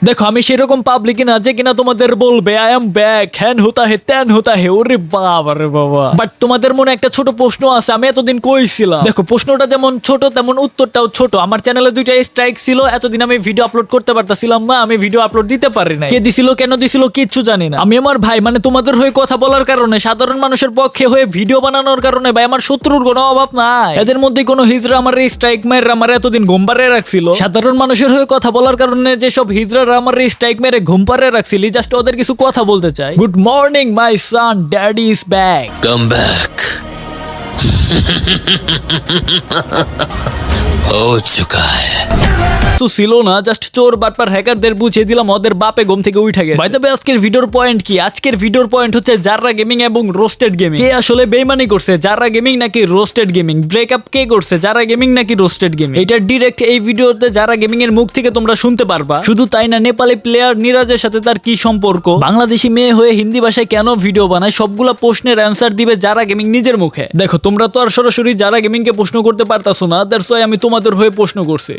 দেখো আমি সেরকম পাবলিক না যে কিনা তোমাদের বলবে আই এম ব্যাক, হ্যান হতা হে ত্যান হতা হে, ওরে বাবা রে বাবা। বাট তোমাদের মনে একটা ছোট প্রশ্ন আছে, আমি এতদিন কইছিলাম। দেখো প্রশ্নটা যেমন ছোট তেমন উত্তরটাও ছোট। আমার চ্যানেলে দুইটা স্ট্রাইক ছিল, এতদিন আমি ভিডিও আপলোড করতে পারতাছিলাম না, আমি ভিডিও আপলোড দিতে পারি না। কে দিছিল কেন দিছিল কিচ্ছু জানি না। আমি আমার ভাই মানে তোমাদের হয়ে কথা বলার কারণে, সাধারণ মানুষের পক্ষে হয়ে ভিডিও বানানোর কারণে ভাই আমার শত্রুর কোনো অভাব নাই। এদের মধ্যে কোনো হিজড়া আমার এই স্ট্রাইক মেরে আমার এতদিন ঘুম পাড়িয়ে রাখছিল। সাধারণ মানুষের হয়ে কথা বলার কারণে যেসব হিজড়ারা আমার এই স্ট্রাইক মেরে ঘুম পাড়িয়ে রাখছিল, জাস্ট ওদের কিছু কথা বলতে চাই। Good morning my son, daddy is back. Come back हो चुका है। তো ছিল না, জাস্ট চোর বাটপার হ্যাকারদের বুঝিয়ে দিলাম ওদের বাপে ঘুম থেকে উঠে গেছে। বাই দ্য ওয়ে আজকের ভিডিওর পয়েন্ট কি? আজকের ভিডিওর পয়েন্ট হচ্ছে জাররা গেমিং এবং রোস্টেড গেমিং। কে আসলে বেইমানি করছে, জাররা গেমিং নাকি রোস্টেড গেমিং? ব্রেকআপ কে করছে, জাররা গেমিং নাকি রোস্টেড গেমিং? এটা ডিরেক্ট এই ভিডিওতে জাররা গেমিং এর মুখ থেকে তোমরা শুনতে পারবা। শুধু তাই না, নেপালি প্লেয়ার নিরাজের সাথে তার কি সম্পর্ক, বাংলাদেশি মেয়ে হয়ে হিন্দি ভাষায় কেন ভিডিও বানায়, সবগুলা প্রশ্নের অ্যান্সার দিবে জাররা গেমিং নিজের মুখে। দেখো তোমরা তো আর সরাসরি জাররা গেমিং কে প্রশ্ন করতে পারতাছো না, দ্যাটস ওয়াই আমি তোমাদের হয়ে প্রশ্ন করছি।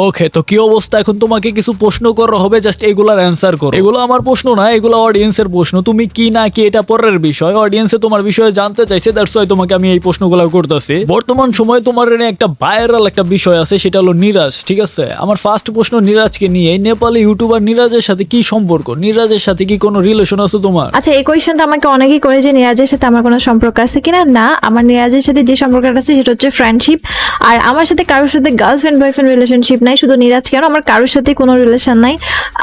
ওকে, তো কি অবস্থা? এখন তোমাকে কিছু প্রশ্ন করা হবে, জাস্ট এগুলার অ্যান্সার করো। এগুলো আমার প্রশ্ন না, এগুলো অডিয়েন্সের প্রশ্ন। তুমি কি না কি এটা পরের বিষয়, অডিয়েন্সে তোমার বিষয়ে জানতে চাইছে, দ্যাটস ওয়াই তোমাকে আমি এই প্রশ্নগুলো করতেছি। বর্তমান সময়ে তোমার এনে একটা ভাইরাল একটা বিষয় আছে, সেটা হলো নিরাজ, ঠিক আছে? আমার ফার্স্ট প্রশ্ন নিরাজকে নিয়ে। নেপালি ইউটিউবার নিরাজের সাথে কি সম্পর্ক? নিরাজের সাথে কি কোনো রিলেশন আছে তোমার? আচ্ছা, এই কোয়েশ্চেনটা আমাকে অনেকেই করে যে নিরাজের সাথে আমার কোনো সম্পর্ক আছে কিনা। না, আমার নিরাজের সাথে যে সম্পর্কটা আছে সেটা হচ্ছে ফ্রেন্ডশিপ। আর আমার সাথে কারোর সাথে গার্লফ্রেন্ড বয়ফ্রেন্ড রিলেশনশিপ নাই। শুধু নিরাজ কেন, আমার কারোর সাথে কোনো রিলেশন নাই,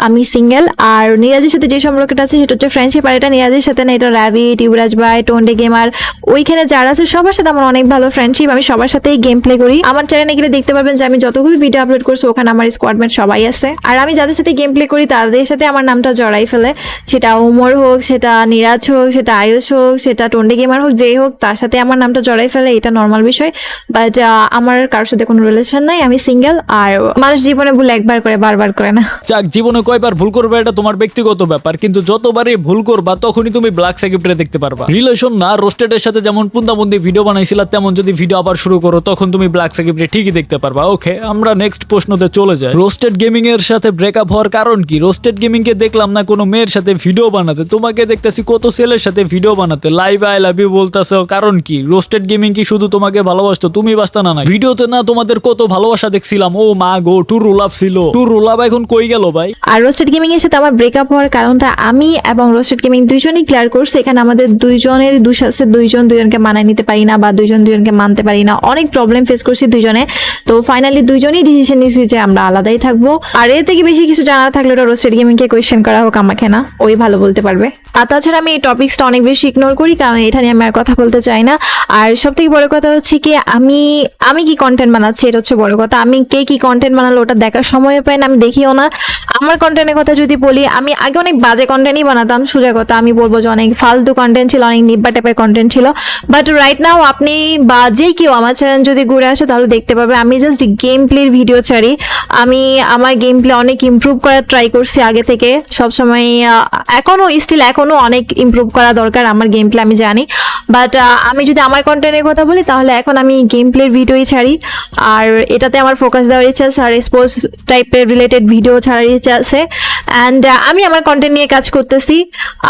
আমি সিঙ্গেল। আর নিরাজের সাথে যে সম্পর্কটা আছে সেটা হচ্ছে ফ্রেন্ডশিপ। আর এটা নিরাজের সাথে না, এটা র্যাবিট, ইউরাজ ভাই, টোন্ডে গেমার, ওইখানে যারা আছে সবার সাথে আমার অনেক ভালো ফ্রেন্ডশিপ। আমি সবার সাথেই গেম প্লে করি। আমার চ্যানেলে গেলে দেখতে পারবেন যে আমি যতগুলো ভিডিও আপলোড করছি ওখানে আমার স্কোয়াডমেট সবাই আছে। আর আমি যাদের সাথে গেম প্লে করি তাদের সাথে আমার নামটা জড়াই ফেলে, সেটা ওমর হোক, সেটা নিরাজ হোক, সেটা আয়ুষ হোক, সেটা টোন্ডে গেমার হোক, যেই হোক তার সাথে আমার নামটা জড়াই ফেলে, এটা নর্মাল বিষয়। বাট আমার কারোর সাথে কোনো রিলেশন নাই, আমি সিঙ্গেল। আর মানুষ জীবনে ভুল একবার করে, বারবার করে না। যাক, জীবনে কয়বার ভুল করবে এটা তোমার ব্যক্তিগত ব্যাপার, কিন্তু যতবারই ভুল করবা তখনই তুমি ব্ল্যাক সাকিবরে দেখতে পারবা। রিলেশন না, রোস্টেডের সাথে যেমন পুন্দাবন্দি ভিডিও বানাইছিলা তেমন যদি ভিডিও আবার শুরু করো তখন তুমি ব্ল্যাক সাকিবরে ঠিকই দেখতে পারবা। ওকে, আমরা নেক্সট প্রশ্নতে চলে যাই। রোস্টেড গেমিং এর সাথে ব্রেকআপ হওয়ার কারণ কি? রোস্টেড গেমিং কে দেখলাম না কোনো মেয়ের সাথে ভিডিও বানাতে, তোমাকে দেখতেছি কত ছেলের সাথে ভিডিও বানাতে, লাইভ আই লাভ ইউ বলতেছো, কারণ কি? রোস্টেড গেমিং কি শুধু তোমাকে ভালোবাসতো, তুমি বাসতা না? ভিডিওতে না তোমাদের কত ভালোবাসা দেখছিলাম, ও মা গো, টুর রোলাপ ছিল, টুর রোলাপ এখন কই গেল ভাই? আর রোস্টেড গেমিং এর সাথে আমার ব্রেকআপ হওয়ার কারণটা আমি এবং রোস্টেড গেমিং দুইজনই ক্লিয়ার করছে। এখানে আমাদের দুইজনের দোষ আছে, দুইজনকে মানায় নিতে পারি না বা দুইজনকে মানতে পারি না, অনেক প্রবলেম ফেস করছি দুইজনে। তো ফাইনালি দুইজনই ডিসিশন নিয়েছি যে আমরা আলাদাই থাকবো। আর এর থেকে বেশি কিছু জানা থাকলে ওটা রোস্টেড গেমিং কে কোয়েশ্চেন করা হোক, আমাকে না, ওই ভালো বলতে পারবে। আর তাছাড়া আমি এই টপিকসটা অনেক বেশি ইগনোর করি, কারণ এটা নিয়ে আমি আর কথা বলতে চাই না। আর সব থেকে বড় কথা হচ্ছে কি, আমি কি কন্টেন্ট বানাচ্ছি এটা হচ্ছে বড় কথা। আমি কে কি কন্টেন্ট বানালো ওটা দেখার সময় পাই না, আমি দেখিও না। আমার কন্টেন্টের কথা যদি বলি, আমি আগে অনেক বাজে কন্টেন্টই বানাতাম, সোজা কথা আমি বলবো যে অনেক ফালতু কন্টেন্ট ছিল, অনেক নিব্বা টাইপের কন্টেন্ট ছিল। বাট রাইট নাও আপনি বা যে কেউ আমার চ্যানেল যদি ঘুরে আসে তাহলে দেখতে পাবে আমি জাস্ট গেম প্লের ভিডিও ছাড়ি। আমি আমার গেম প্লে অনেক ইমপ্রুভ করার ট্রাই করছি আগে থেকে, সবসময় এখনো অনেক ইমপ্রুভ করা দরকার আমার গেম প্লে, আমি জানি। বাট আমি যদি আমার কন্টেন্টের কথা বলি তাহলে এখন আমি গেম প্লের ভিডিওই ছাড়ি, আর এটাতে আমার ফোকাস দেওয়ার ইচ্ছা আছে। আর স্পোর্টস টাইপের রিলেটেড ভিডিও ছাড়ার ইচ্ছা আছে। অ্যান্ড আমি আমার কন্টেন্ট নিয়ে কাজ করতেছি।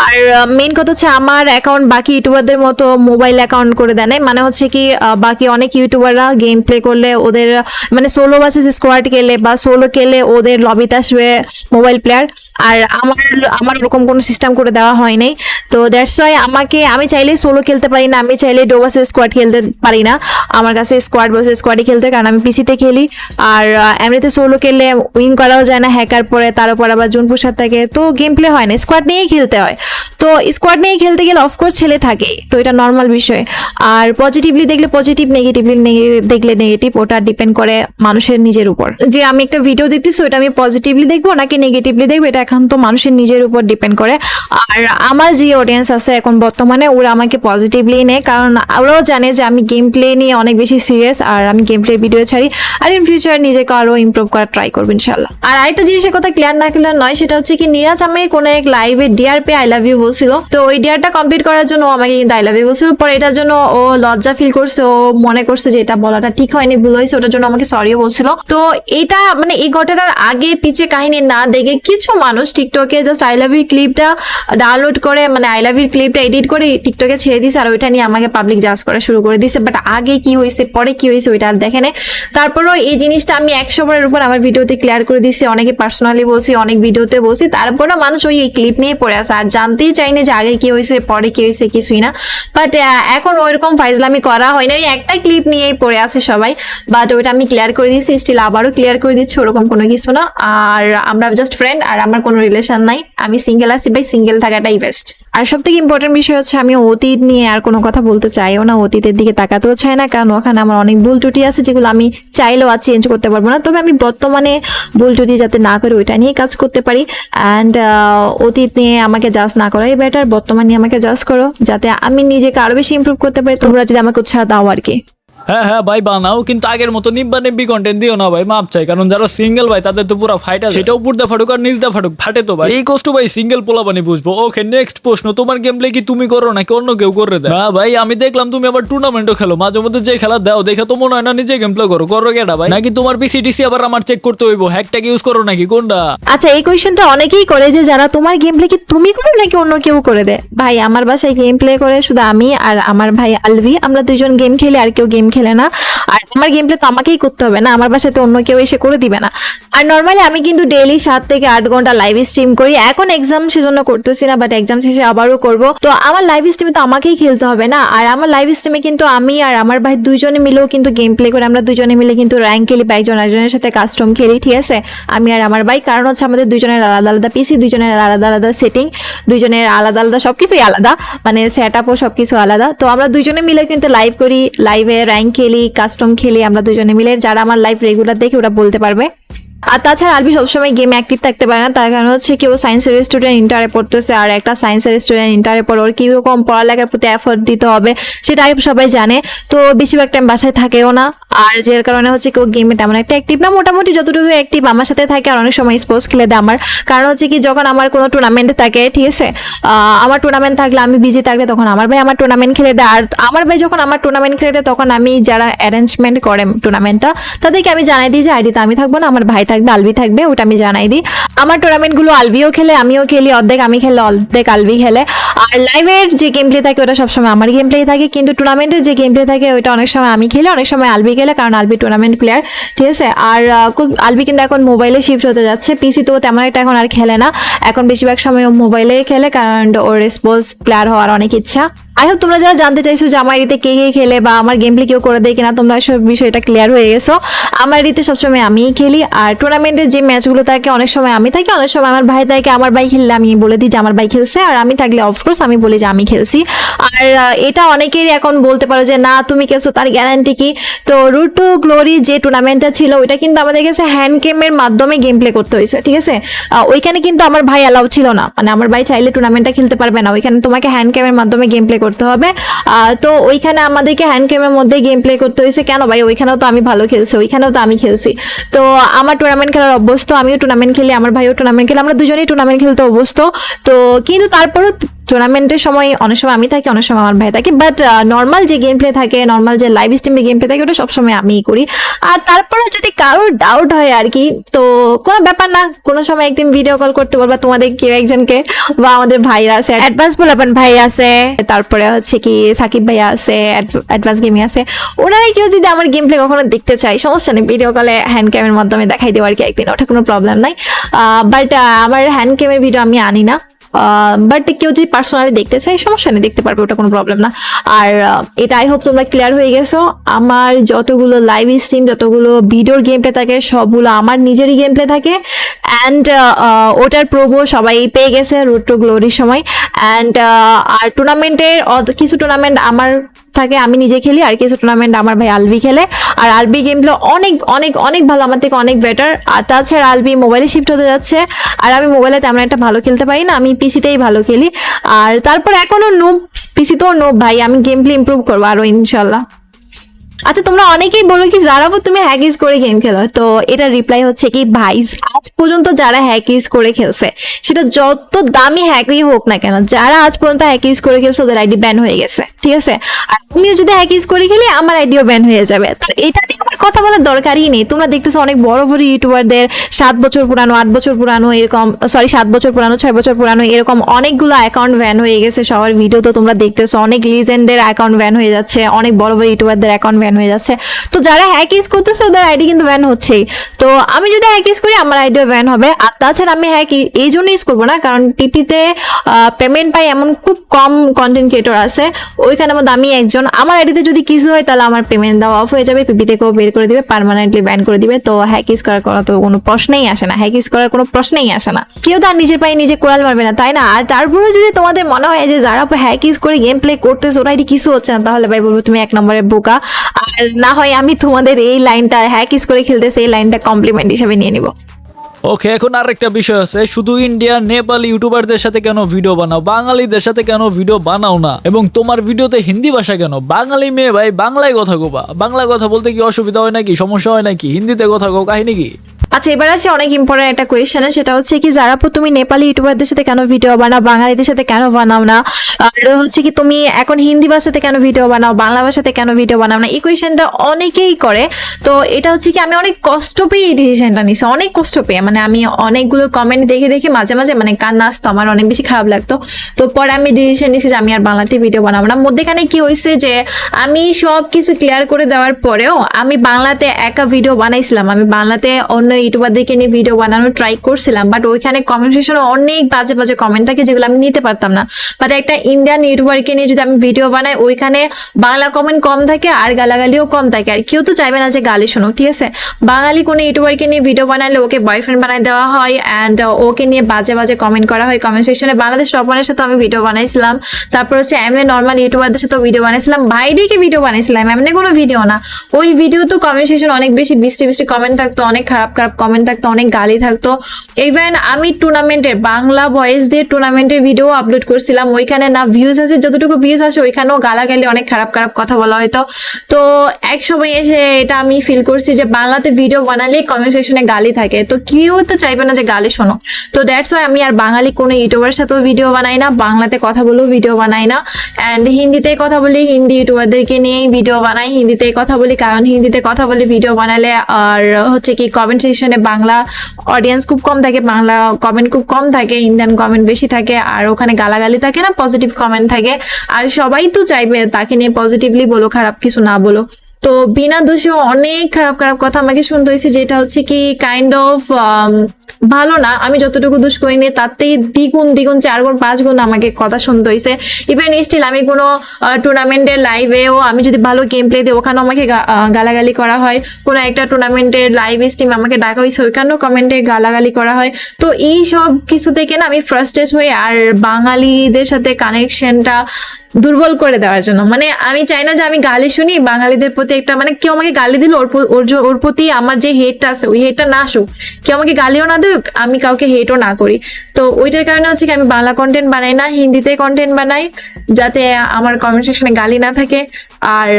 আর মেইন কথা হচ্ছে আমার অ্যাকাউন্ট বাকি ইউটিউবারদের মতো মোবাইল অ্যাকাউন্ট করে দেয় নাই। মানে হচ্ছে কি, বাকি অনেক ইউটিউবাররা গেম প্লে করলে ওদের মানে সোলো ভার্সেস স্কোয়াড খেলে বা সোলো খেলে ওদের লবিতে আসবে মোবাইল প্লেয়ার, আর আমার ওরকম কোনো সিস্টেম করে দেওয়া হয় নাই। তো দ্যাটস ওয়াই আমি চাইলে সোলো খেলতে পারি না, আমি চাইলে ডো ভার্সেস স্কোয়াড খেলতে পারি না। আমার কাছে স্কোয়াড ভার্সেস স্কোয়াডই খেলতে, কারণ আমি পিসিতে খেলি। আর এমনিতে সোলো খেললে উইন করাও যায় না, হ্যাকার পরে তার উপর আবার জুন পোশাক থাকে, তো গেম প্লে হয় না, স্কোয়াড নিয়েই খেলতে হয়। তো স্কোয়াড নিয়ে খেলতে গেলে অফকোর্স ছেলে থাকে, তো এটা নর্মাল বিষয়। আর পজিটিভলি দেখলে পজিটিভ, নেগেটিভলি দেখলে নেগেটিভ, ওটা ডিপেন্ড করে মানুষের নিজের উপর। যে আমি একটা ভিডিও দেখতেছি ওটা আমি পজিটিভলি দেখবো নাকি নেগেটিভলি দেখবো, এটা এখন তো মানুষের নিজের উপর ডিপেন্ড করে। আর আমার যে অডিয়েন্স আছে এখন বর্তমানে, ওরা আমাকে পজিটিভলি নেয়, কারণ ওরাও জানে যে আমি গেম প্লে নিয়ে অনেক বেশি সিরিয়াস, আর আমি গেম প্লে ভিডিও ছাড়ি। আর ইন ফিউচার নিজেকে আরো ইমপ্রুভ করার ট্রাই করবো ইনশাল্লাহ। আর আরেকটা জিনিসের কথা ক্লিয়ার না করলে নয়, সেটা হচ্ছে কি নিরাজ আমি কোন এক লাইভে ডিআর পে আই লাভ ইউ বলছিল, তো ওই ডিআরটা কমপ্লিট করার জন্য ও আমাকে কিন্তু আই লাভ ইউ বলছিল। পরে এটার জন্য ও লজ্জা ফিল করছে, ও মনে করছে যে এটা বলাটা ঠিক হয়নি, ভুল হয়েছে, ওটার জন্য আমাকে সরিও বলছিল। তো এটা মানে এই ঘটনার আগে পিছে কাহিনী না দেখে কিছু মানুষ টিকটকে জাস্ট আই লাভ ইউ ক্লিপটা ডাউনলোড করে, মানে আই লাভ ইউ ক্লিপটা এডিট করে টিকটকে ছেড়ে দিছে, আর ওইটা নিয়ে আমাকে পাবলিক জাজ করা শুরু করে দিছে। বাট আগে কি হয়েছে পরে কি হয়েছে ওইটা আর দেখে নেই। তারপরও এই জিনিসটা আমি 100 বারের উপর আমার ভিডিওতে ক্লিয়ার করে দিচ্ছি, অনেকে পার্সোনালি বলছি, অনেক ভিডিওতে বলছি, তারপরও মানুষ ওই ক্লিপ নিয়ে পড়ে আছে আর জানতেই চাইনি যে আগে কি হয়েছে পরে কি হয়েছে কিছুই না। বাট এখন ওইরকম ফাইজলামি করা হয় না, ওই একটা ক্লিপ নিয়েই পড়ে আছে সবাই। বাট ওইটা আমি ক্লিয়ার করে দিচ্ছি, স্টিল আবারও ক্লিয়ার করে দিচ্ছি, ওরকম কোনো কিছু না। আর আমরা জাস্ট ফ্রেন্ড, আর আমার কোনো রিলেশন নাই, আমি সিঙ্গেল আছি ভাই, সিঙ্গেল থাকাটাই বেস্ট। আর সব থেকে ইম্পর্টেন্ট বিষয় হচ্ছে আমি অতীত নিয়ে আর কোনো কথা বলতে চাইও না, অতীতের দিকে তাকাতেও চাই না, কারণ ওখানে আমার অনেক ভুল ত্রুটি আছে যেগুলো আমি চাইলেও আর চেঞ্জ করতে পারবো না। তবে আমি বর্তমানে ভুল ত্রুটি যাতে না করে ওইটা নিয়ে কাজ করতে পারি। অ্যান্ড অতীত নিয়ে আমাকে জাজ না করাই বেটার, বর্তমান নিয়ে আমাকে জাজ করো যাতে আমি নিজেকে আরো বেশি ইমপ্রুভ করতে পারি, তোমরা যদি আমাকে উৎসাহ দাও আর কি। হ্যাঁ হ্যাঁ ভাই বানাও, কিন্তু আগের মতো নিব্বি কন্টেন্ট দিও না ভাই, মাপ চাই। কারণ যারা সিঙ্গেল ভাই তাদের তো পুরো ফাইট আছে, সেটাও উপর দা ফাটুক আর নিচ দা ফাটুক, ফাটে তো ভাই। এই কষ্ট ভাই সিঙ্গেল পোলাপানি বুঝবো। ওকে নেক্সট প্রশ্ন, তোমার গেম প্লে কি তুমি করো নাকি অন্য কেউ করে দেয়? না ভাই আমি দেখলাম তুমি আবার টুর্নামেন্টও খেলো, মাঝে মধ্যে যে খেলা দাও দেখে তো মনে হয় না নিজে গেম প্লে করো। করো কেটা ভাই? নাকি তোমার পিসিটিসি আবার আমার চেক করতে হইব, হ্যাকট্যাগ ইউজ করো নাকি কোনটা? আচ্ছা এই কোয়েশ্চেনটা অনেকেই করে যে যারা তোমার গেম প্লে কি তুমি করো নাকি অন্য কেউ করে দেয়। ভাই আমার বাসায় গেম প্লে করে শুধু আমি আর আমার ভাই আলভি, আমরা দুইজন গেম খেলি, আর কেউ গেম খেলে না। আর আমার গেম প্লে তো আমাকেই করতে হবে না, আমার বাসায় তো অন্য কেউ এসে করে দিবে না। আর নর্মালি আমি কিন্তু ডেইলি 7 থেকে 8 ঘন্টা লাইভ স্ট্রিম করি। এখন এক্সাম সেজন্য করতেছি না, বাট এক্সাম শেষে আবারও করব। তো আমার লাইভ স্ট্রিমে তো আমাকেই খেলতে হবে না, আর আমার লাইভ স্ট্রিমে কিন্তু আমি আর আমার ভাই দুইজনে মিলেও কিন্তু গেম প্লে করে, আমরা দুজনে মিলে কিন্তু র্যাঙ্ক খেলি বা একজন একজনের সাথে কাস্টম খেলি, ঠিক আছে? আমি আর আমার ভাই, কারণ হচ্ছে আমাদের দুজনের আলাদা আলাদা পিসি, দুজনের আলাদা আলাদা সেটিং, দুজনের আলাদা আলাদা সবকিছুই আলাদা, মানে সেট আপও সবকিছু আলাদা। তো আমরা দুজনে মিলে কিন্তু লাইভ করি, লাইভে র্যাঙ্ক খেলি, কাস্টম খেলি আমরা দুজনে মিলে। যারা আমার লাইভ রেগুলার দেখে ওরা বলতে পারবে। আর তাছাড়া আলবি সবসময় গেমে অ্যাক্টিভ থাকতে পারে না, তার কারণ হচ্ছে কেউ সায়েন্সের স্টুডেন্ট ইন্টারে পড়তেছে, আর একটা সায়েন্সের স্টুডেন্ট ইন্টারে পড়ে ওর কিরকম পড়ালেখার প্রতি এফোর্ট দিতে হবে সেটা সবাই জানে। তো বেশিরভাগ টাইম বাসায় থাকেও না, আর যার কারণে হচ্ছে কেউ গেমে তেমন একটা অ্যাক্টিভ না, মোটামুটি যতটুকু অ্যাক্টিভ আমার সাথে থাকে। আর অনেক সময় স্পোর্টস খেলে দেয় আমার, কারণ হচ্ছে কি যখন আমার কোনো টুর্নামেন্ট থাকে, ঠিক আছে, আমার টুর্নামেন্ট থাকলে আমি বিজি থাকলে তখন আমার ভাই আমার টুর্নামেন্ট খেলে দেয়। আর আমার ভাই যখন আমার টুর্নামেন্ট খেলে দেয় তখন আমি যারা অ্যারেঞ্জমেন্ট করে টুর্নামেন্টটা তাদেরকে আমি জানাই দিই যে আইডিতে আমি থাকবো না, আমার ভাই থাকবে, আলবি থাকবে, ওটা আমি জানাই দিই। আমার টুর্নামেন্ট গুলো আলবিও খেলে, আমিও খেলি, অর্ধেক আমি খেলে অর্ধেক আলবি খেলে। আর লাইভের যে গেম প্লে থাকে ওটা সবসময় আমার গেম প্লে থাকে, কিন্তু টুর্নামেন্টের যে গেম প্লে থাকে ওইটা অনেক সময় আমি খেলি, অনেক সময় আলবি খেলে, কারণ আলবি টুর্নামেন্ট প্লেয়ার, ঠিক আছে? আর আলবি কিন্তু এখন মোবাইলে শিফট হতে যাচ্ছে, পিসি তো তেমন একটা এখন আর খেলে না, এখন বেশিরভাগ সময় ও মোবাইলে খেলে, কারণ ওর স্পোর্টস প্লেয়ার হওয়ার অনেক ইচ্ছা। আই হোপ তোমরা যারা জানতে চাইছো যে আমার এতে কে কে খেলে বা আমার গেম প্লে কেউ করে দেয় কিনা, তোমরা সব বিষয়টা ক্লিয়ার হয়ে গেছো। আমার এতে সবসময় আমিই খেলি, আর টুর্নামেন্টের যে ম্যাচগুলো থাকে অনেক সময় আমি থাকি, অনেক সময় আমার ভাই থাকে। আমার ভাই খেললে আমি বলে দিই যে আমার ভাই খেলছে, আর আমি থাকলে অফকোর্স আমি বলি যে আমি খেলছি। আর এটা অনেকেরই এখন বলতে পারো যে না তুমি খেলছো, তার গ্যারান্টি কি? তো রুট টু গ্লোরি যে টুর্নামেন্টটা ছিল ওইটা কিন্তু আমাদের কাছে হ্যান্ড গেমের মাধ্যমে গেম প্লে করতে হয়েছে, ঠিক আছে? ওইখানে কিন্তু আমার ভাই অ্যালাউ ছিল না, মানে আমার ভাই চাইলে টুর্নামেন্টটা খেলতে পারবে না, ওইখানে তোমাকে হ্যান্ড গেমের মাধ্যমে গেম প্লে করতে হবে। তো ওইখানে আমাদেরকে হ্যান্ড গেমের মধ্যে গেম প্লে করতে হয়েছে। কেন ভাই? ওইখানেও তো আমি ভালো খেলছি, ওইখানেও তো আমি খেলছি। তো আমার টুর্নামেন্ট খেলার অভ্যস্ত, আমিও টুর্নামেন্ট খেলি, আমার ভাইও টুর্নামেন্ট খেলি, আমরা দুজনেই টুর্নামেন্ট খেলতে অভ্যস্ত। তো কিন্তু তারপরও টুর্নামেন্টের সময় অনেক সময় আমি থাকি, অনেক সময় আমার ভাই থাকে, বাট নর্মাল যে গেম প্লে থাকে, নর্মাল যে লাইভ স্ট্রিমে গেম প্লে থাকে ওটা সবসময় আমিই করি। আর তারপরে যদি কারোর ডাউট হয় আর কি, তো কোনো ব্যাপার না, কোনো সময় একদিন ভিডিও কল করতে বলবা তোমাদের কেউ একজনকে, বা আমাদের ভাইরা আছে, অ্যাডভান্স পোলাপান ভাই আছে, তারপরে হচ্ছে কি সাকিব ভাইয়া আছে, অ্যাডভান্স গেমিং আছে, ওনারাই কেউ যদি আমার গেম প্লে কখনো দেখতে চাই সমস্যা নেই, ভিডিও কলে হ্যান্ড ক্যামের মাধ্যমে দেখাই দেবো আর কি একদিন, ওটা কোনো প্রবলেম নাই। বাট আমার হ্যান্ড ক্যামের ভিডিও আমি আনি না, বাট কেউ যদি পার্সোনালি দেখতে চাই সমস্যা নেই, দেখতে পারবে, ওটা কোনো প্রবলেম না। আর এটা আই হোপ তোমরা ক্লিয়ার হয়ে গেছো। আমার যতগুলো লাইভ স্ট্রিম, যতগুলো ভিডিওর গেম প্লে থাকে সবগুলো আমার নিজেরই গেম প্লে থাকে, অ্যান্ড ওটার প্রোবো সবাই পেয়ে গেছে রুট টু গ্লোরির সময়। অ্যান্ড আর টুর্নামেন্টের কিছু টুর্নামেন্ট আমার থাকে, আমি নিজে খেলি, আর কিছু টুর্নামেন্ট আমার ভাই আলবি খেলে। আর আলবি গেম প্লে অনেক অনেক অনেক ভালো, আমার থেকে অনেক বেটার। আর তাছাড়া আলবি মোবাইলে শিফট হতে যাচ্ছে, আর আমি মোবাইলে তেমন একটা ভালো খেলতে পারি না, আমি পিসিতেই ভালো খেলি। আর তারপর এখনো নুব, পিসি তো নুব ভাই, আমি গেম প্লে ইমপ্রুভ করবো আরো ইনশাল্লাহ। আচ্ছা, তোমরা অনেকেই বলো কি যারা তুমি হ্যাক ইউজ করে গেম খেলো, তো এটা রিপ্লাই হচ্ছে কি ভাই, আজ পর্যন্ত যারা হ্যাক ইউজ করে খেলছে সেটা যত দামি হ্যাকই হোক না কেন, যারা আজ পর্যন্ত হ্যাক ইউজ করে খেলছে ওদের আইডি ব্যান হয়ে গেছে, ঠিক আছে? আর আমিও যদি হ্যাক ইউজ করে খেলি আমার আইডিও ব্যান হয়ে যাবে। তো এটা নিয়ে আমার কথা বলার দরকারই নেই। তোমরা দেখতেছো অনেক বড় বড় ইউটিউবারদের 7 বছর পুরানো, 8 বছর পুরানো, এরকম 7 বছর পুরানো, 6 বছর পুরানো, এরকম অনেকগুলো অ্যাকাউন্ট ব্যান হয়ে গেছে। সবার ভিডিও তো তোমরা দেখতেছো, অনেক লিজেন্ডের অ্যাকাউন্ট ব্যান হয়ে যাচ্ছে, অনেক বড় বড় ইউটিউবারদের অ্যাকাউন্ট ব্যান হয়ে যাচ্ছে। তো যারা হ্যাক ইউজ করতেছে ওদের আইডি কিন্তু ব্যান হচ্ছেই। তো আমি যদি হ্যাক ইউজ করি আমার আইডিও ব্যান হবে। আর তাছাড়া আমি হ্যাক এই জন্য ইউজ করবো না, কারণ টিপিতে পেমেন্ট পাই এমন খুব কম কন্টেন্ট ক্রিয়েটর আছে, ওইখানে মধ্যে আমি একজন। আমার আইডিতে যদি কিছু হয় তাহলে আমার পেমেন্ট দেওয়া অফ হয়ে যাবে, পিপি থেকেও বের করে দিবে, পার্মানেন্টলি ব্যান করে দিবে। তো হ্যাক ইউজ করার তো কোনো প্রশ্নই আসে না, হ্যাক ইউজ করার কোনো প্রশ্নই আসে না। কেউ তার নিজের পায়ে নিজে কোড়াল মারবে না, তাই না? আর তারপরে যদি তোমাদের মনে হয় যে যারা হ্যাক ইউজ করে গেম প্লে করতেছে ওরা আইডি কিছু হচ্ছে না, তাহলে ভাই বলবো তুমি 1 নম্বরের বোকা। আর না হয় আমি তোমাদের এই লাইনটা হ্যাক ইউজ করে খেলতেছে এই লাইনটা কমপ্লিমেন্ট হিসেবে নিয়ে নিব। ওকে, এখন আরেকটা বিষয় আছে, শুধু ইন্ডিয়া নেপাল ইউটিউবারদের সাথে কেন ভিডিও বানাও, বাঙালিদের সাথে কেন ভিডিও বানাও না? এবং তোমার ভিডিওতে হিন্দি ভাষা কেন? বাঙালি মেয়ে ভাই, বাংলায় কথা কবা। বাংলা কথা বলতে কি অসুবিধা হয় নাকি, সমস্যা হয় নাকি? হিন্দিতে কথা কও, কাহিনী কি? আচ্ছা, এবার আছে অনেক ইম্পর্টেন্ট একটা কোয়েশ্চেন, সেটা হচ্ছে কি যারা তুমি নেপালি ইউটিউবারদের সাথে কেন ভিডিও বানাও, বাঙালিদের সাথে কেন বানাও না? আর হচ্ছে কি তুমি এখন হিন্দি ভাষাতে কেন ভিডিও বানাও, বাংলা ভাষাতে কেন ভিডিও বানাও না? এই কোয়েশ্চেনটা অনেকেই করে। তো এটা হচ্ছে কি আমি অনেক কষ্ট পেয়ে এই ডিসিশনটা নিছি, অনেক কষ্ট পেয়ে। মানে আমি অনেকগুলো কমেন্ট দেখে দেখে মাঝে মাঝে মানে কান্না আসতো, আমার অনেক বেশি খারাপ লাগতো। তো পরে আমি ডিসিশন নিছি যে আমি আর বাংলাতে ভিডিও বানাবো না। মধ্যেখানে কি হয়েছে যে আমি সব কিছু ক্লিয়ার করে দেওয়ার পরেও আমি বাংলাতে একা ভিডিও বানাইছিলাম, আমি বাংলাতে অন্য ইউটিউবারদেরকে নিয়ে ভিডিও বানানোর ট্রাই করছিলাম, বাট ওইখানে কমেন্ট সেকশনে অনেক বাজে বাজে কমেন্ট থাকে যেগুলো আমি নিতে পারতাম না। বাট একটা ইন্ডিয়ান ইউটিউবারকে নিয়ে যদি আমি ভিডিও বানাই ওইখানে বাংলা কমেন্ট কম থাকে আর গালাগালিও কম থাকে, আর কেউ তো চাইবে না যে গালি শুনুক, ঠিক আছে? বাঙালি কোনো ইউটিউবারকে নিয়ে ভিডিও বানালে ওকে বয়ফ্রেন্ড বানাই দেওয়া হয় অ্যান্ড ওকে নিয়ে বাজে বাজে কমেন্ট করা হয় কমেন্ট সেকশনে। বাংলাদেশ টপারের সাথে আমি ভিডিও বানাইছিলাম, তারপর হচ্ছে এমনি নর্মাল ইউটিউবারদের সাথে ভিডিও বানাইছিলাম, ভাইডিকে ভিডিও বানাইছিলাম, এমনি কোনো ভিডিও না। ওই ভিডিও তো কমেন্ট সেকশন অনেক বেশি বৃষ্টি বৃষ্টি কমেন্ট থাকতো, অনেক খারাপ খারাপ কমেন্ট থাকতো, অনেক গালি থাকতো। ইভেন আমি টুর্নামেন্টের বাংলা ভয়েস দিয়ে টুর্নামেন্টের ভিডিও আপলোড করছিলাম, ওইখানে না ভিউজ আছে, যতটুকু ভিউজ আছে ওইখানেও গালাগালি অনেক খারাপ খারাপ কথা বলা হয়তো। তো এক সময় এসে এটা আমি ফিল করছি যে বাংলাতে ভিডিও বানালে কমেন্ট সেকশনে গালি থাকে, তো কেউ তো চাইবে না যে গালি শোনো। তো দ্যাটস ওয়াই আমি আর বাঙালি কোনো ইউটিউবার সাথেও ভিডিও বানাই না, বাংলাতে কথা বলেও ভিডিও বানাই না, অ্যান্ড হিন্দিতে কথা বলি, হিন্দি ইউটিউবারদেরকে নিয়েই ভিডিও বানাই, হিন্দিতে কথা বলি, কারণ হিন্দিতে কথা বলে ভিডিও বানালে আর হচ্ছে কি কমেন্ট সেকশনে বাংলা অডিয়েন্স খুব কম থাকে, বাংলা কমেন্ট খুব কম থাকে, ইন্ডিয়ান কমেন্ট বেশি থাকে, আর ওখানে গালাগালি থাকে না, পজিটিভ কমেন্ট থাকে। আর সবাই তো চাইবে তাকে নিয়ে পজিটিভলি বলো, খারাপ কিছু না বলো। তো বিনা দোষে অনেক খারাপ খারাপ কথা আমাকে শুনতে হয়েছে, যেটা হচ্ছে কি কাইন্ড অফ ভালো না। আমি যতটুকু দোষ করিনি তাতেই দ্বিগুণ দ্বিগুণ 4 গুণ 5 গুণ আমাকে কথা শুনতে হয়েছে। ইভেন স্টিল আমি কোনো টুর্নামেন্টের লাইভেও আমি যদি ভালো গেম প্লে দিই ওখানেও আমাকে গালাগালি করা হয়, কোনো একটা টুর্নামেন্টের লাইভ স্ট্রিম আমাকে ডাকা হয়েছে ওইখানেও কমেন্টে গালাগালি করা হয়। তো এই সব কিছু থেকে না আমি ফ্রাস্ট্রেট হই, আর বাঙালিদের সাথে কানেকশনটা দুর্বল করে দেওয়ার জন্য, মানে আমি চাই না যে আমি গালি শুনি বাঙালিদের প্রতি একটা, মানে কেউ আমাকে গালি দিল ওর প্রতি আমার যে হেটটা আছে ওই হেটটা না আসুক, কেউ আমাকে গালিও না দিক, আমি কাউকে হেটও না করি। তো ওইটার কারণে হচ্ছে কি আমি বাংলা কন্টেন্ট বানাই না, হিন্দিতে কন্টেন্ট বানাই, যাতে আমার কমেন্ট সেকশনে গালি না থাকে, আর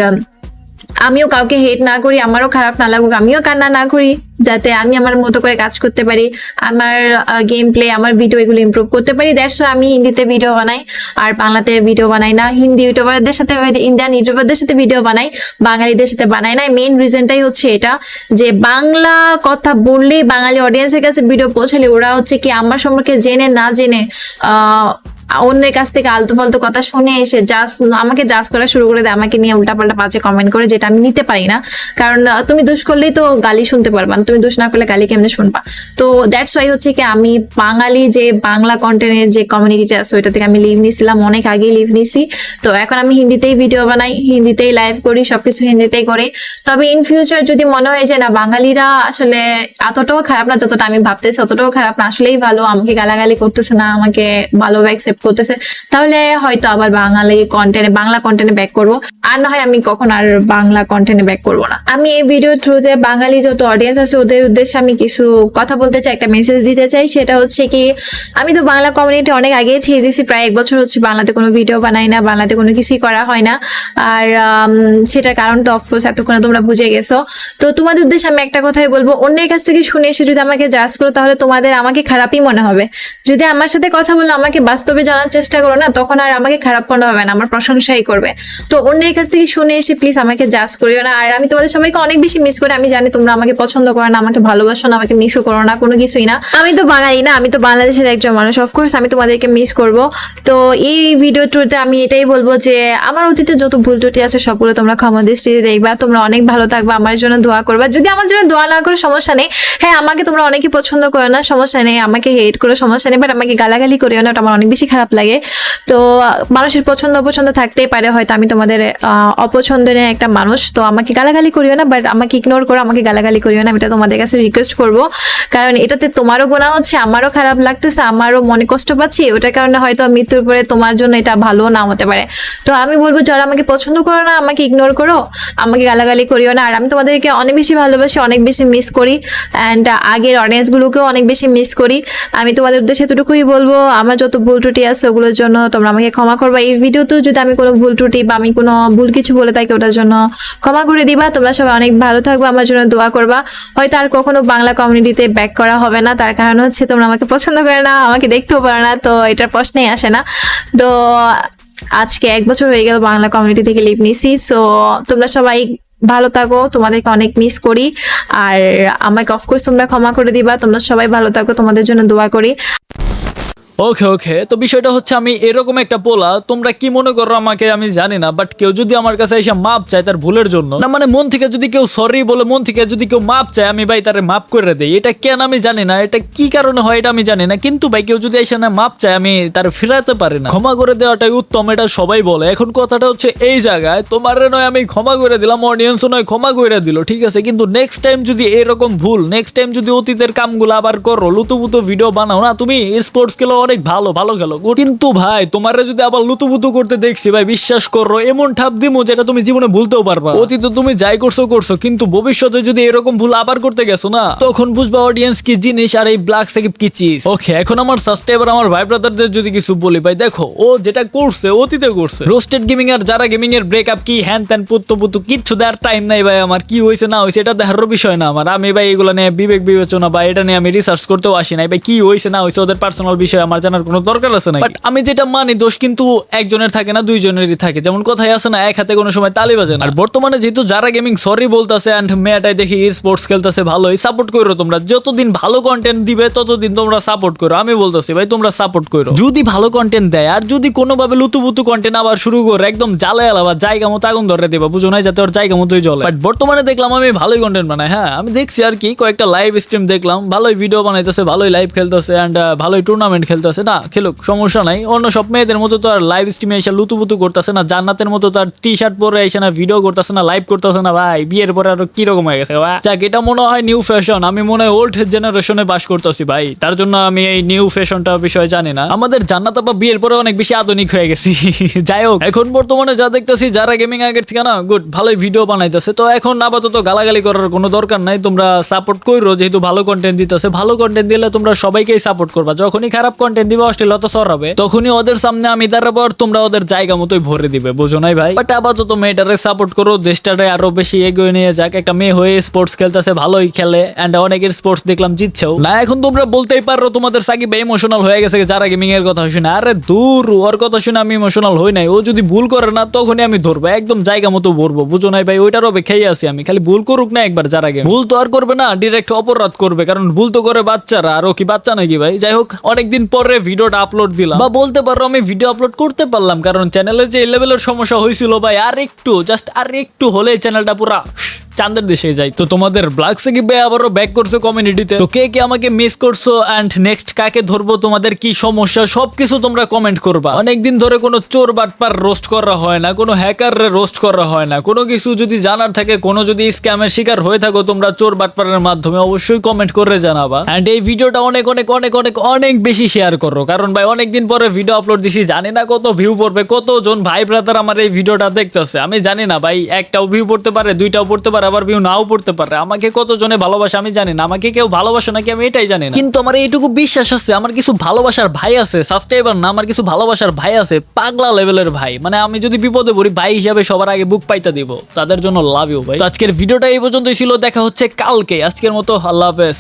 আমিও কাউকে হেট না করি, আমারও খারাপ না লাগুক, আমিও কান্না না করি, যাতে আমি আমার মতো করে কাজ করতে পারি, আমার গেম প্লে, আমার ভিডিও এগুলো ইমপ্রুভ করতে পারি। দ্যাটস ওয়াই আমি হিন্দিতে ভিডিও বানাই আর বাংলাতে ভিডিও বানাই না। হিন্দি ইউটিউবারদের সাথে, ইন্ডিয়ান ইউটিউবারদের সাথে ভিডিও বানাই, বাঙালিদের সাথে বানাই না। মেইন রিজনটাই হচ্ছে এটা যে বাংলা কথা বললেই বাঙালি অডিয়েন্সের কাছে ভিডিও পৌঁছালে ওরা হচ্ছে কি আমার সম্পর্কে জেনে না জেনে অন্যের কাছ থেকে আলতু ফালতু কথা শুনে এসে আমাকে জাজ করা শুরু করে দেয়, আমাকে নিয়ে উল্টাপাল্টা বাজে কমেন্ট করে, যেটা আমি নিতে পারি না। কারণ তুমি দোষ করলেই তো গালি শুনতে পারবা না, তুমি দোষ না করলে গালি কেমনে শুনবা? তো দ্যাটস ওয়াই হচ্ছে কি আমি বাঙালি যে বাংলা কন্টেন্টের যে কমিউনিটিটা আছে ওইটা থেকে আমি লিভ নিয়েছিলাম, অনেক আগেই লিভ নিয়েছি। তো এখন আমি হিন্দিতেই ভিডিও বানাই, হিন্দিতেই লাইভ করি, সবকিছু হিন্দিতেই করি। তবে ইন ফিউচার যদি মনে হয় যে না বাঙালিরা আসলে এতটাও খারাপ না যতটা আমি ভাবতেছি, অতটাও খারাপ না, আসলেই ভালো, আমাকে গালাগালি করতেছে না, আমাকে ভালো অ্যাকসেপ্ট করতেছে, তাহলে হয়তো আবার বাংলা কন্টেন্টে ব্যাক করব, আর না হয় আমি কখন আর বাংলা কন্টেন্টে ব্যাক করব না। আমি এই ভিডিও থ্রুতে বাঙালি যত অডিয়েন্স আছে ওদের উদ্দেশ্যে আমি কিছু কথা বলতে চাই, একটা মেসেজ দিতে চাই। সেটা হচ্ছে কি, আমি তো বাংলা কমিউনিটি অনেক আগে ছেড়ে দিয়েছি, প্রায় 1 বছর হচ্ছে বাংলাতে কোনো ভিডিও বানাই না, বাংলাতে কোনো কিছুই করা হয় না। আর সেটার কারণ তো অফকোর্স এতক্ষণে তোমরা বুঝে গেছো। তো তোমাদের উদ্দেশ্যে আমি একটা কথাই বলবো, অন্যের কাছ থেকে শুনে এসে যদি আমাকে জাজ করো তাহলে তোমাদের আমাকে খারাপই মনে হবে। যদি আমার সাথে কথা বলে আমাকে বাস্তবে জানার চেষ্টা করো না, তখন আর আমাকে খারাপ মনে হবে না, আমার প্রশংসাই করবে। তো অন্যের কাছ থেকে শুনে এসে প্লিজ আমাকে জাজ করিও না। আর আমি তোমাদের সবাইকে অনেক বেশি মিস করি, আমি জানি তোমরা আমাকে পছন্দ করো না, আমাকে ভালোবাসো না, আমাকে মিসও করো না, কোনো কিছুই না। আমি তো বাঙালি না, আমি তো বাংলাদেশের একজন মানুষ, অফকোর্স আমি তোমাদেরকে মিস করব। তো এই ভিডিও টুতে আমি এটাই বলবো যে আমার অতীতে যত ভুল ত্রুটি আছে সবগুলো তোমরা ক্ষমা দৃষ্টিতে দেখবা। তোমরা অনেক ভালো থাকবা, আমার জন্য দোয়া করবা। যদি আমার জন্য দোয়া না করো সমস্যা নেই, হ্যাঁ আমাকে তোমরা অনেকে পছন্দ করো না, সমস্যা নেই, আমাকে হেট করো সমস্যা নেই, বাট আমাকে গালাগালি করিও না, ওটা আমার অনেক বেশি খারাপ লাগে। তো মানুষের পছন্দ অপছন্দ থাকতেই পারে, হয়তো আমি তোমাদের অপছন্দের একটা মানুষ, তো আমাকে গালাগালি করিও না, বাট আমাকে ইগনোর করো, আমাকে গালাগালি করিও না, আমি এটা তোমাদের কাছে রিকোয়েস্ট করবো। কারণ এটাতে তোমারও গোনা হচ্ছে, আমারও খারাপ লাগতেছে, আমারও মনে কষ্ট পাচ্ছি, ওটার কারণে হয়তো মৃত্যুর পরে তোমার জন্য এটা ভালো না হতে পারে। তো আমি বলবো যারা আমাকে পছন্দ করো না, আমাকে ইগনোর করো, আমাকে গালাগালি করিও না। আর আমি তোমাদেরকে অনেক বেশি ভালোবাসি, অনেক বেশি মিস করি, অ্যান্ড আগের অডিয়েন্স গুলোকেও অনেক বেশি মিস করি। আমি তোমাদের উদ্দেশ্যে এতটুকুই বলবো, আমার যত ভুল ত্রুটি আছে ওগুলোর জন্য তোমরা আমাকে ক্ষমা করবা। এই ভিডিওতেও যদি আমি কোনো ভুল ত্রুটি বা আমি কোনো ভুল কিছু বলে থাকি ওটার জন্য ক্ষমা করে দিবা। তোমরা সবাই অনেক ভালো থাকবা, আমার জন্য দোয়া করবা। হয়তো আর কখনো বাংলা কমিউনিটিতে ব্যাক করা হবে না, তার কারণ হচ্ছে তোমরা আমাকে পছন্দ করে না, আমাকে দেখতেও পারো না, তো এটার প্রশ্নেই আসে না। তো আজকে 1 বছর হয়ে গেল বাংলা কমিউনিটি থেকে লিভ নিছি। সো তোমরা সবাই ভালো থাকো, তোমাদেরকে অনেক মিস করি, আর আমাকে অফকোর্স তোমরা ক্ষমা করে দিবা। তোমরা সবাই ভালো থাকো, তোমাদের জন্য দোয়া করি। ওকে, তো বিষয়টা হচ্ছে আমি এরকম একটা পোলা, তোমরা কি মনে করো আমাকে আমি জানি না, বাট কেউ যদি আমার কাছে এসে মাপ চায় তার ভুলের জন্য, না মানে মন থেকে যদি কেউ সরি বলে, মন থেকে যদি কেউ মাপ চায়, আমি ভাই তারে মাপ করে দেই। এটা কেন আমি জানি না, এটা কি কারণে হয় এটা আমি জানি না, কিন্তু ভাই কেউ যদি এসে না মাপ চায় আমি তার ফেরাতে পারি না। ক্ষমা করে দেওয়াটাই উত্তম, এটা সবাই বলে। এখন কথাটা হচ্ছে এই জায়গায় তোমারে নয় আমি ক্ষমা করে দিলাম, অডিয়েন্সও নয় ক্ষমা করে দিল, ঠিক আছে, কিন্তু নেক্সট টাইম যদি এরকম ভুল, নেক্সট টাইম যদি অতীতের কামগুলো আবার করো, লুতুপুতু ভিডিও বানাও না, তুমি স্পোর্টস খেলো অনেক ভালো খেলো, কিন্তু ভাই তোমারে যদি আবার লুতুপুতু করতে দেখছি ভাই, বিশ্বাস করো এমন ঠাপ দিমু যেটা তুমি জীবনে ভুলতেও পারবা। অতীতে তুমি যাই করছো, কিন্তু ভবিষ্যতে যদি এরকম ভুল আবার করতে গেছো না, তখন বুঝবা অডিয়েন্স কি জিনিস আর এই ব্ল্যাক সাকিব কি চিজ। ওকে, এখন আমার সাবস্ক্রাইবার আমার ভাই ব্রাদারদের যদি কিছু বলি, ভাই দেখো ও যেটা করছে অতীতে করছে, রোস্টেড গেমিং আর যারা গেমিং এর ব্রেকআপ কি হ্যান ত্যান পুত্তু কিচ্ছু দেওয়ার টাইম নাই ভাই আমার। কি হয়েছে না হয়েছে এটা দেখার বিষয় না আমার, আমি ভাই এগুলো নিয়ে বিবেক বিবেচনা বা এটা নিয়ে আমি রিসার্চ করতেও আসি নাই ভাই। কি হয়েছে না হয়েছে ওদের পার্সোনাল বিষয় আমার জানার কোনো দরকার আছে না। বাট আমি যেটা মানি, দোষ কিন্তু একজনের থাকে না, দুইজনেরই থাকে। যেমন কথাই আছে না, এক হাতে কোনো সময় তালি বাজে না। আর বর্তমানে যেহেতু যারা গেমিং সরি বলতেছে এন্ড মেয়েটাই দেখি স্পোর্টস খেলতেছে, ভালোই সাপোর্ট করো তোমরা। যতদিন ভালো কন্টেন্ট দিবে ততদিন তোমরা সাপোর্ট করো, আমি বলতেছি ভাই তোমরা সাপোর্ট করো। যদি ভালো কন্টেন্ট দেয়, আর যদি কোনোভাবে লুতুপুতু কন্টেন্ট আবার শুরু করে একদম জ্বালায় আলাবা জায়গা মতো আগুন ধরে দেবা, বুঝো না, যাতে ওর জায়গা মতোই জ্বলে। বাট বর্তমানে দেখলাম আমি ভালোই কন্টেন্ট বানাই। হ্যাঁ আমি দেখছি আর কি, কয়েকটা লাইভ স্ট্রিম দেখলাম, ভালোই ভিডিও বানাইতেছে, ভালোই লাইভ খেলতেছে এন্ড ভালোই টুর্নামেন্ট খেলতেছে। না খেলুক, সমস্যা নাই। অন্য সব মেয়েদের মতো তো আর লাইভ স্ট্রিমে এসে লুতুপুতু করতেছে না, জান্নাতের মতো তার টি শার্ট পরে এসে না ভিডিও করতেছে না, লাইভ করতেছে না। ভাই বিয়ের পরে আরো কিরকম হয়ে গেছে ভাই। যাক, এটা মনে হয় নিউ ফ্যাশন, আমি মনে হয় ওল্ড জেনারেশনে বাস করতেছি ভাই, তার জন্য আমি এই নিউ ফ্যাশনটা বিষয় জানি না। আমাদের জান্নাত আপা বিয়ের পরে অনেক বেশি আধুনিক হয়ে গেছি। যাই হোক, এখন বর্তমানে যা দেখতেছি যারা গেমিং আগের থেকে না গুড ভালোই ভিডিও বানাইতেছে, তো এখন আপাতত গালাগালি করার কোনো দরকার নাই। তোমরা সাপোর্ট করো, যেহেতু ভালো কন্টেন্ট দিতেছে, ভালো কন্টেন্ট দিলে তোমরা সবাইকেই সাপোর্ট করবা। যখনই খারাপ কন্টেন্ট দিবে অশ্লীলতা ছড়াবে, তখনই ওদের সামনে আমি দাঁড়াবো, তোমরা ওদের জায়গা মতোই ভরে দিবে, বুঝো নাই ভাই। বাট আপাতত মেয়েটারে সাপোর্ট করো, দেশটারে আরো বেশি এগিয়ে নিয়ে যাক। একটা মেয়ে হয়ে স্পোর্টস খেলতেছে, ভালোই খেলে এন্ড অনেকের স্পোর্টস দেখলাম জিতছেও না। এখন তোমরা বলতেই পারো তোমাদের সাকিব ইমোশনাল হয়ে গেছে যারা গেমিং এর কথা শুনে। আরে দূর, ওর কথা শুনে আমি ইমোশনাল হই নাই। ও যদি ভুল করে না তখনই আমি ধরবো, একদম জায়গা মতো ভরবো, বুঝো নাই ভাই। ওইটার অপেক্ষাই আছি আমি, খালি ভুল করুক না একবার যারা গেম। ভুল তো আর করবে না, ডিরেক্ট অপরাধ করবে, কারণ ভুল তো করে বাচ্চারা, আর ও কি বাচ্চা নাকি ভাই। যাই হোক, অনেকদিন পরে ভিডিওটা আপলোড দিলাম, বা বলতে পারো আমি ভিডিও আপলোড করতে পারলাম, কারণ চ্যানেলে যে লেভেলের সমস্যা হয়েছিল ভাই, আর একটু জাস্ট আর একটু হলে চ্যানেলটা পুরা চাঁদের দেশে যাই। তো তোমাদের ব্ল্যাক সাকিব ভাই আবারও ব্যাক করছে কমিউনিটিতে। তো কে কে আমাকে মিস করছো এন্ড নেক্সট কাকে ধরবো, তোমাদের কি সমস্যা সবকিছু তোমরা কমেন্ট করবা। অনেকদিন ধরে কোনো চোর বাটপার রোস্ট করা হয় না, কোনো হ্যাকার রোস্ট করা হয় না। কোনো কিছু যদি জানার থাকে, কোনো যদি স্ক্যামের শিকার হয়ে থাকো তোমরা চোর বাটপারের মাধ্যমে, অবশ্যই কমেন্ট করে জানাবা। এন্ড এই ভিডিওটা অনেক অনেক অনেক অনেক অনেক বেশি শেয়ার করো, কারণ ভাই অনেকদিন পরে ভিডিও আপলোড দিছি, জানি না কত ভিউ পড়বে, কতজন ভাই ব্রাদার আমার এই ভিডিওটা দেখতেছে আমি জানি না ভাই। একটাও ভিউ পড়তে পারে, দুইটাও পড়তে পারে, আবার ভিউ নাও পড়তে পারে। আমাকে কতজনে ভালোবাসে আমি জানি না, আমাকে কেউ ভালোবাসে নাকি আমি এটাই জানি না, কিন্তু আমার এইটুকু বিশ্বাস আছে আমার কিছু ভালোবাসার ভাই আছে, সাবস্ক্রাইবার না, আমার কিছু ভালোবাসার ভাই আছে, পাগলা লেভেলের ভাই। মানে আমি যদি বিপদে পড়ি ভাই হিসাবে সবার আগে বুক পাইতে দিব, তাদের জন্য লাভ ইউ ভাই। তো আজকের ভিডিওটা এই পর্যন্তই ছিল, দেখা হচ্ছে কালকে। আজকের মতো আল্লাহ হাফেজ।